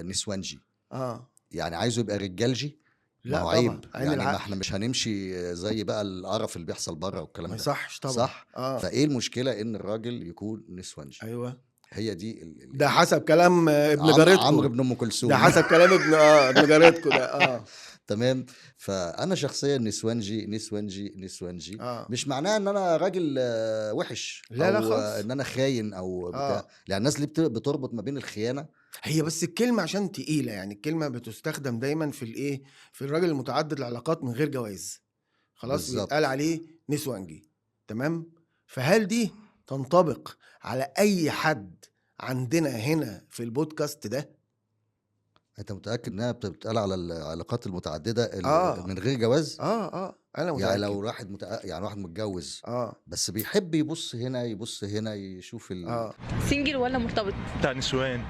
نسوانجي، اه يعني عايزه يبقى رجالجي. ما لا هو طبعا، عيب عين يعني، ما العقل، احنا مش هنمشي زي بقى القرف اللي بيحصل بره ما والكلام ده، يصحش طبعا. صح؟ اه فايه المشكله ان الراجل يكون نسوانجي؟ ايوه، هي دي ده حسب كلام ابن عمرو جارتكو، بن ام ده كلثوم. حسب كلام ابن جارتكو ده. اه تمام. فانا شخصيا نسوانجي نسوانجي نسوانجي، اه مش معناه ان انا راجل وحش، لا لا او خالص. ان انا خاين او بتاع، اه يعني الناس اللي بتربط ما بين الخيانه. هي بس الكلمة عشان تقيلة، يعني الكلمة بتستخدم دايما في الايه، في الراجل المتعدد العلاقات من غير جواز، خلاص بيتقال بالظبط. عليه نسوانجي. تمام. فهل دي تنطبق على اي حد عندنا هنا في البودكاست ده؟ انت متاكد انها بتتقال على العلاقات المتعدده اه من غير جواز؟ اه انا يعني متأكد. لو يعني واحد متجوز اه بس بيحب يبص هنا يبص هنا يشوف اه سنجل ولا مرتبط؟ بتاع نسوان.